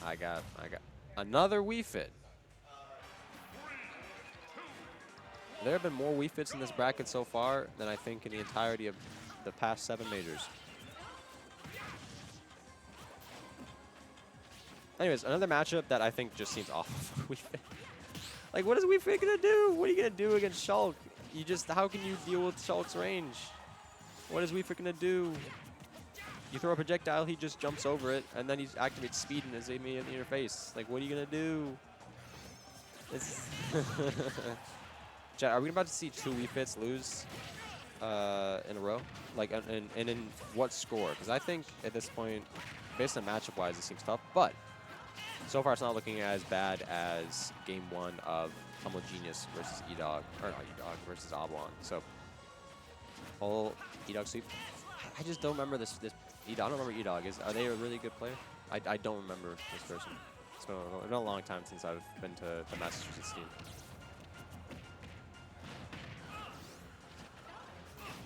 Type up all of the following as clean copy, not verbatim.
I got another Wii Fit. There have been more Wii Fits in this bracket so far than I think in the entirety of the past 7 majors. Anyways, another matchup that I think just seems awful for Wii Fit. Like, what is Wii Fit gonna do? What are you gonna do against Shulk? You just, how can you deal with Shulk's range? What is Wii Fit gonna do? You throw a projectile, he just jumps over it, and then he activates speed and is immediately in your face. Like, what are you gonna do? It's Chat, are we about to see 2 Wii Fits lose in a row? Like, and in what score? Because I think at this point, based on matchup-wise, it seems tough. But so far, it's not looking as bad as Game 1 of Homogeneous versus Edog, or not Edog versus Oblong. So, whole Edog sweep. I just don't remember this. I don't remember Edog. Are they a really good player? I don't remember this person. It's been a long time since I've been to the Massachusetts team.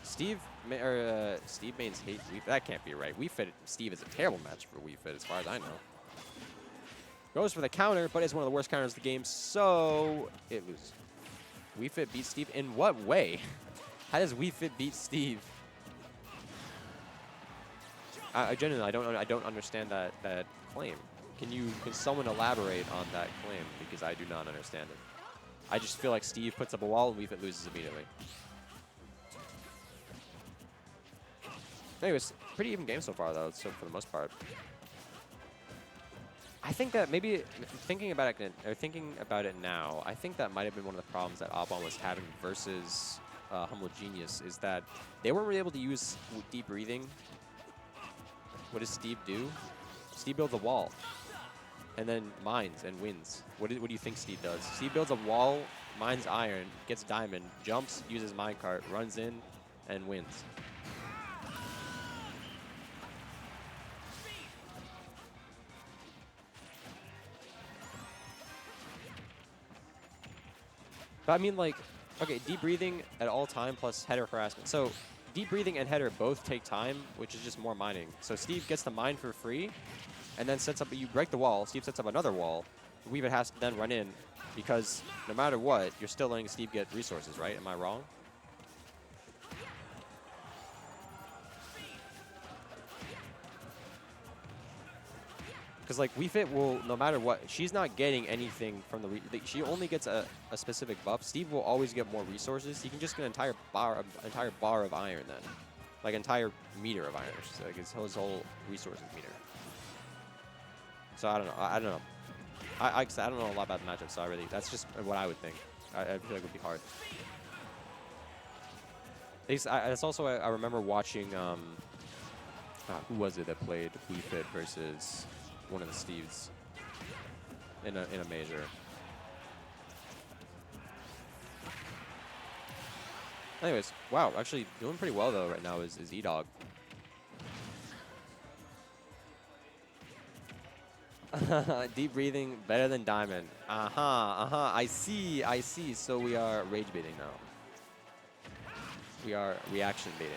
Steve mains hate Wii Fit. That can't be right. Wii Fit Steve is a terrible match for Wii Fit as far as I know. Goes for the counter, but it's one of the worst counters of the game, so it loses. Wii Fit beats Steve in what way? How does Wii Fit beat Steve? I genuinely I don't understand that claim. Can someone elaborate on that claim, because I do not understand it. I just feel like Steve puts up a wall and Wii Fit loses immediately. Anyways, pretty even game so far though, so for the most part. I think that maybe thinking about it now, I think that might have been one of the problems that Oblong was having versus Homogeneous, is that they weren't really able to use deep breathing. What does Steve do? Steve builds a wall and then mines and wins. What do you think Steve does? Steve builds a wall, mines iron, gets diamond, jumps, uses minecart, runs in, and wins. But I mean, like, okay, deep breathing at all time plus header harassment. So deep breathing and header both take time, which is just more mining. So Steve gets to mine for free, and then sets up, you break the wall, Steve sets up another wall. Weaver has to then run in, because no matter what, you're still letting Steve get resources, right? Am I wrong? Because, like, Wii Fit will, no matter what, she's not getting anything from the she only gets a specific buff. Steve will always get more resources. He can just get an entire bar of iron then. Like, entire meter of iron. So, like, his whole resources meter. So, I don't know. I don't know. I don't know a lot about the matchup, so that's just what I would think. I feel like it would be hard. It's also, I remember watching, who was it that played Wii Fit versus one of the Steves in a major. Anyways, wow, actually doing pretty well though right now is Edog. Deep breathing better than diamond. I see. So we are rage baiting now. We are reaction baiting.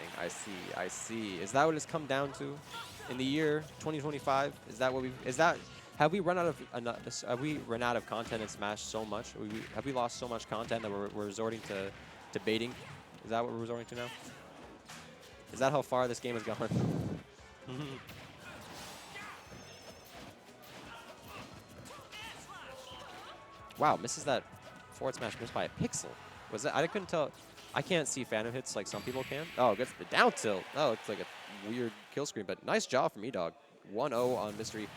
I see. Is that what it's come down to? In the year 2025, is that what have we run out of content in Smash so much? Have we lost so much content that we're resorting to baiting? Is that what we're resorting to now? Is that how far this game has gone? Wow, misses that forward smash missed by a pixel. Was that? I couldn't tell. I can't see phantom hits like some people can. Oh, gets the down tilt. Oh, looks like a weird kill screen, but nice job from Edog. 1-0 on Mystery.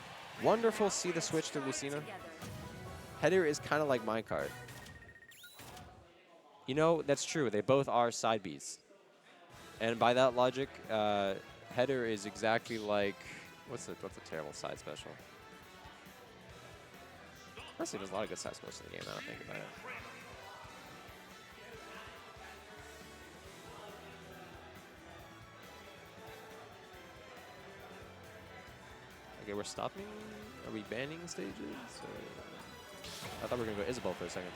Wonderful see the switch to Lucina. Header is kind of like minecart. You know, that's true. They both are side Bs. And by that logic, Header is exactly like, what's a terrible side special? Honestly, there's a lot of good side specials in the game now, I think about it. Okay, we're stopping? Are we banning stages? Or? I thought we were going to go Isabel for a second.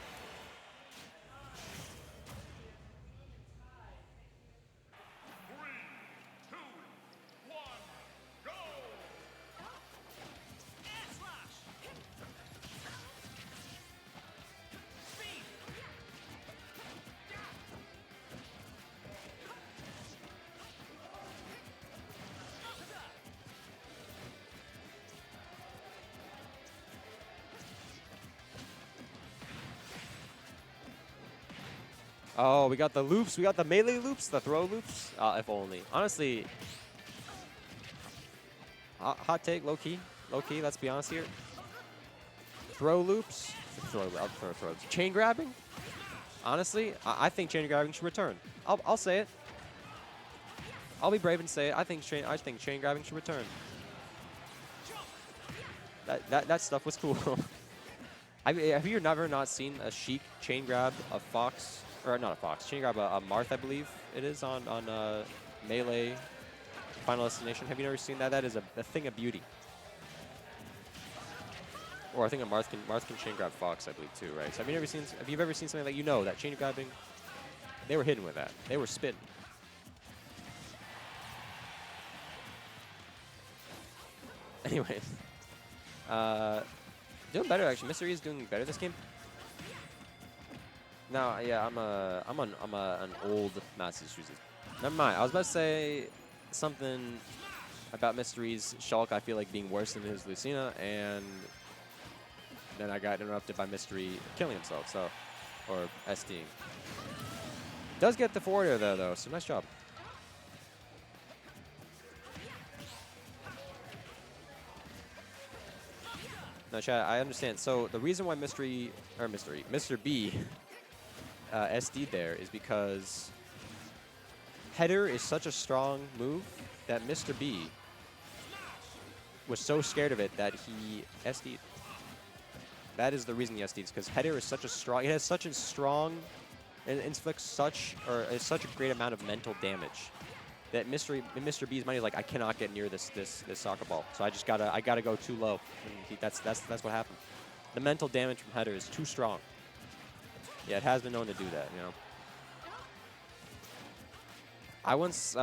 Oh, we got the loops. We got the melee loops, the throw loops. If only. Honestly, hot take, low key. Low key, let's be honest here. Throw loops. Throw. Chain grabbing. Honestly, I think chain grabbing should return. I'll say it. I'll be brave and say it. I think chain grabbing should return. That stuff was cool. Have you never not seen a Sheik chain grab a Fox, or not a Fox, chain grab a Marth, I believe it is, on Melee Final Destination? Have you never seen that? That is a thing of beauty. Or I think a Marth can chain grab Fox, I believe, too, right? So have you ever seen something like, that chain grabbing? They were hitting with that. They were spitting. Anyways, doing better actually. Mystery is doing better this game. No, yeah, I'm an old Massachusetts. Never mind. I was about to say something about Mystery's Shulk. I feel like being worse than his Lucina, and then I got interrupted by Mystery killing himself. So, or SDing. Does get the forward air though, so nice job. No, chat, I understand. So the reason why Mr. B SD'd there is because header is such a strong move that Mr. B was so scared of it that he SD'd. That is the reason he SD'd, because header is such a strong, it has such a strong, it inflicts such a great amount of mental damage that Mr. B's mind is like, I cannot get near this soccer ball, so I gotta go too low. And that's what happened. The mental damage from header is too strong. Yeah, it has been known to do that, you know. I once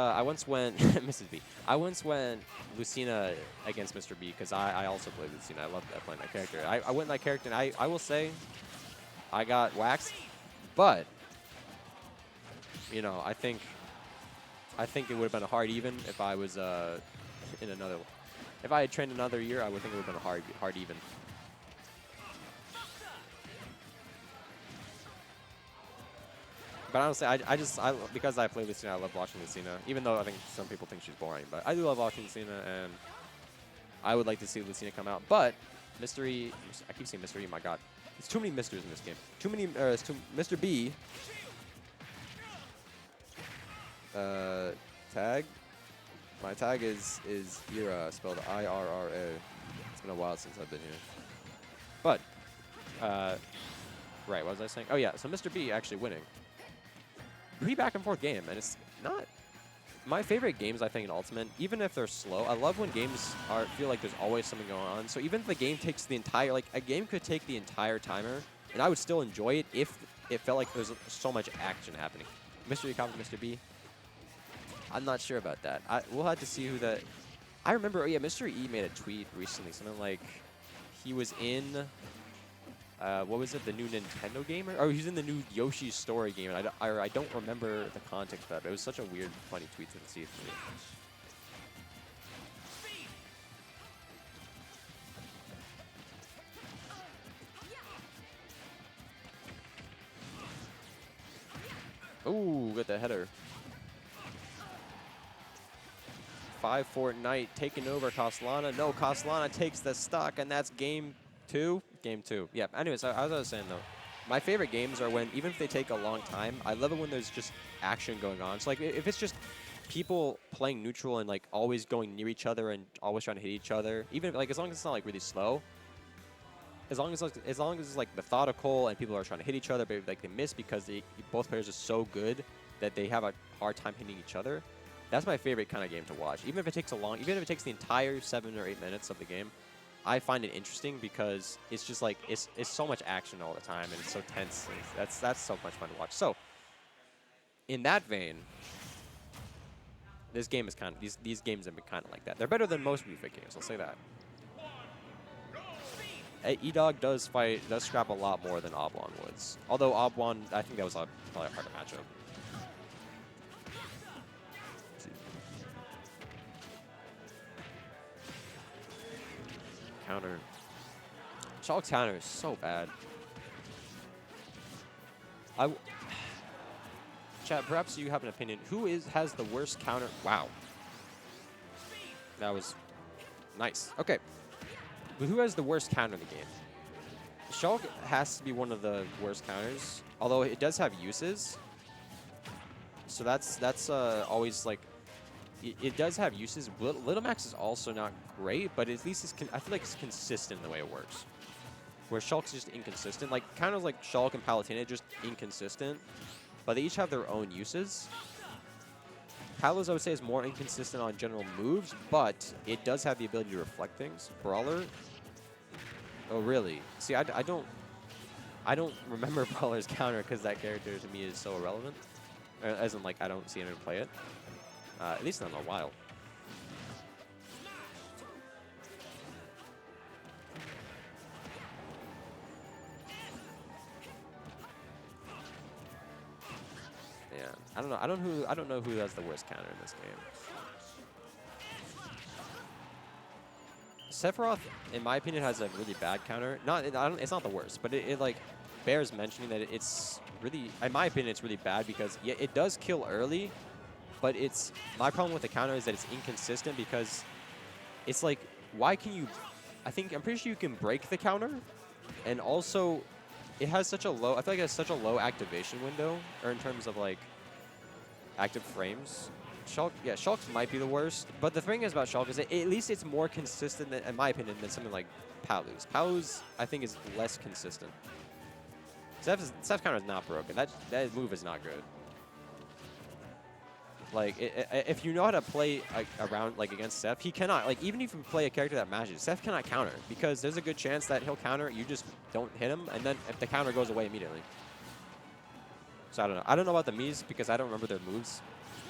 went Mrs. B. I once went Lucina against Mr. B because I also played Lucina. I love playing that character. I went that character, and I will say I got waxed, but you know, I think it would have been a hard even if I was in another. If I had trained another year, I would think it would have been a hard even. But honestly, because I play Lucina, I love watching Lucina. Even though I think some people think she's boring, but I do love watching Lucina, and I would like to see Lucina come out. But Mystery, I keep saying Mystery. My God, there's too many Misters in this game. Too many. Mr. B. Tag. My tag is Ira, spelled IRRA. It's been a while since I've been here. But, right, what was I saying? Oh yeah, so Mr. B actually winning. Pretty back and forth game, and it's not my favorite games. I think in Ultimate, even if they're slow, I love when games feel like there's always something going on. So even if the game takes the entire, like a game could take the entire timer, and I would still enjoy it if it felt like there's so much action happening. Mystery copy Mr. B. I'm not sure about that. We'll have to see who that. I remember, oh yeah, Mr. E made a tweet recently, something like he was in, what was it, the new Nintendo game? Or he was in the new Yoshi's Story game, and I don't remember the context of it. It was such a weird, funny tweet to see for me. Ooh, got the header. 5-4 Knight taking over Castellana. No, Castellana takes the stock, and that's game 2. Game 2. Yeah, anyways, as I was saying, though, my favorite games are when, even if they take a long time, I love it when there's just action going on. So, like, if it's just people playing neutral and, like, always going near each other and always trying to hit each other, even, like, as long as it's not, like, really slow, as long as it's, like, methodical and people are trying to hit each other, but, like, they miss because both players are so good that they have a hard time hitting each other, that's my favorite kind of game to watch. Even if it takes even if it takes the entire 7 or 8 minutes of the game, I find it interesting because it's just like it's so much action all the time, and it's so tense. That's so much fun to watch. So, in that vein, this game is kind of these games have been kind of like that. They're better than most Wii Fit games. I'll say that. Edog does scrap a lot more than Oblong would. Although Oblong, I think that was probably a harder matchup. Counter. Shulk's counter is so bad. Chat, perhaps you have an opinion. Who has the worst counter? Wow. That was nice. Okay. But who has the worst counter in the game? Shulk has to be one of the worst counters, although it does have uses. So that's always like, it does have uses. Little Max is also not great, but at least I feel like it's consistent in the way it works. Where Shulk's just inconsistent. Like counters like Shulk and Palutena just inconsistent, but they each have their own uses. Palos, I would say, is more inconsistent on general moves, but it does have the ability to reflect things. Brawler. Oh, really? See, I don't remember Brawler's counter because that character to me is so irrelevant. As in, like, I don't see anyone play it. At least not in a while. Yeah, I don't know. I don't know who has the worst counter in this game. Sephiroth, in my opinion, has a really bad counter. It's not the worst, but it like bears mentioning that it's really, in my opinion, it's really bad because yeah, it does kill early, but my problem with the counter is that it's inconsistent because it's like, why can you? I'm pretty sure you can break the counter, and also it has such a low. I feel like it has such a low activation window, or in terms of like active frames. Shulk, yeah, Shulk might be the worst, but the thing is about Shulk is that at least it's more consistent, in my opinion, than something like Palu's. Palu's, I think, is less consistent. Steph's counter is not broken. That move is not good. Like, if you know how to play around, like, against Steph, he cannot. Like, even if you play a character that matches, Steph cannot counter because there's a good chance that he'll counter, you just don't hit him, and then if the counter goes away immediately. So I don't know. I don't know about the Mii's because I don't remember their moves.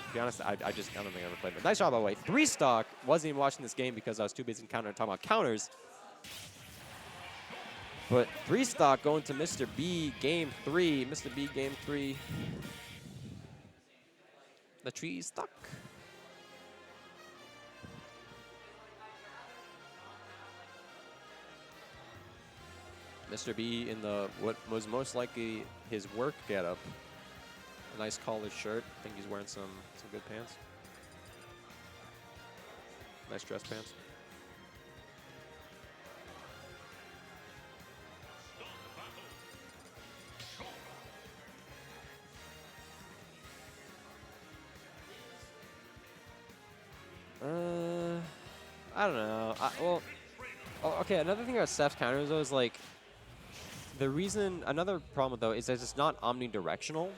To be honest, I don't think I ever played them. Nice job, by the way. 3-stock. Wasn't even watching this game because I was too busy talking about counters. But 3-stock going to Mr. B, game 3. Mr. B, game 3. The tree is stuck. Mr. B in what was most likely his work getup. A nice collared shirt. I think he's wearing some good pants. Nice dress pants. I don't know. Okay, another thing about Steph's counters, though, is like, another problem, though, is that it's not omnidirectional.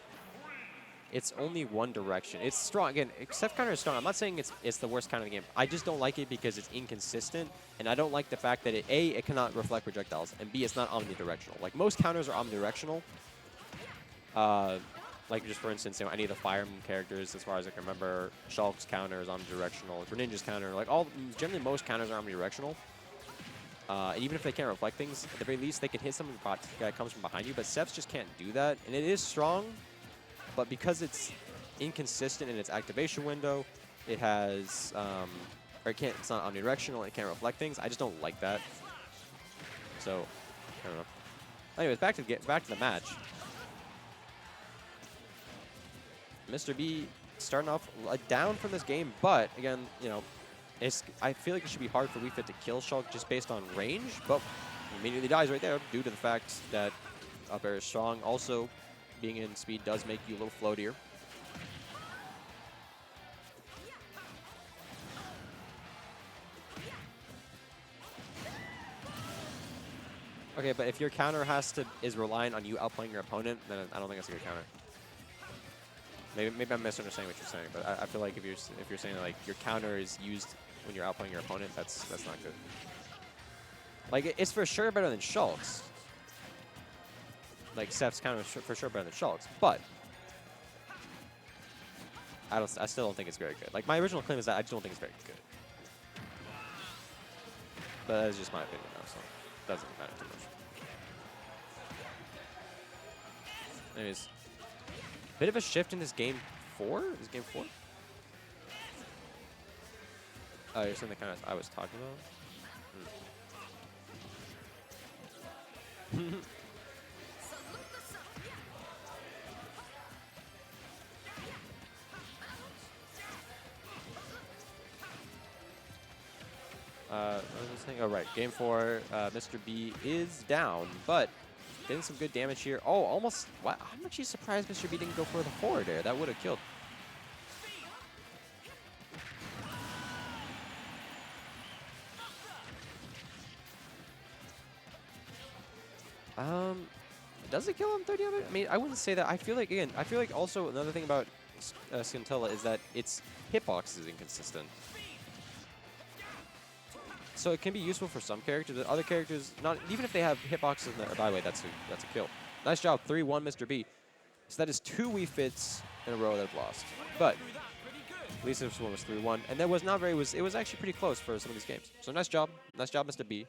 It's only one direction. It's strong. Again, Steph's counter is strong. I'm not saying it's the worst counter in the game. I just don't like it because it's inconsistent, and I don't like the fact that it cannot reflect projectiles, and B, it's not omnidirectional. Like, most counters are omnidirectional. Like, just for instance, any of the Fire Emblem characters, as far as I can remember, Shulk's counter is omnidirectional. Greninja's counter, like, generally most counters are omnidirectional. And even if they can't reflect things, at the very least, they can hit something that comes from behind you. But Steph's just can't do that. And it is strong, but because it's inconsistent in its activation window, it has, it's not omnidirectional, it can't reflect things. I just don't like that. So, I don't know. Anyways, back to the match. Mr. B starting off down from this game, but again, I feel like it should be hard for Wii Fit to kill Shulk just based on range, but he immediately dies right there due to the fact that up air is strong. Also, being in speed does make you a little floatier. Okay, but if your counter is relying on you outplaying your opponent, then I don't think that's a good counter. Maybe I'm misunderstanding what you're saying, but I feel like if you're saying that, like, your counter is used when you're outplaying your opponent, that's not good. Like, it's for sure better than Shulk's. Like, Steph's counter is for sure better than Shulk's, but I still don't think it's very good. Like, my original claim is that I just don't think it's very good. But that's just my opinion now, so it doesn't matter too much. Anyways, bit of a shift in this game 4? Is it game 4? Oh, you're saying the kind of I was talking about? What was I saying? Oh, right. Game 4, Mr. B is down, but getting some good damage here. Oh, almost. Wow, I'm actually surprised Mr. B didn't go for the forward air. That would have killed. Does it kill him 30 damage? I mean, I wouldn't say that. I feel like, again, I feel like also another thing about Scintilla is that its hitbox is inconsistent. So it can be useful for some characters, but other characters, not even if they have hitboxes in there. By the way, that's a kill. Nice job, 3-1, Mr. B. So that is 2 Wii Fits in a row that have lost. But at least this one was 3-1, and that was not very. It was actually pretty close for some of these games. So nice job, Mr. B.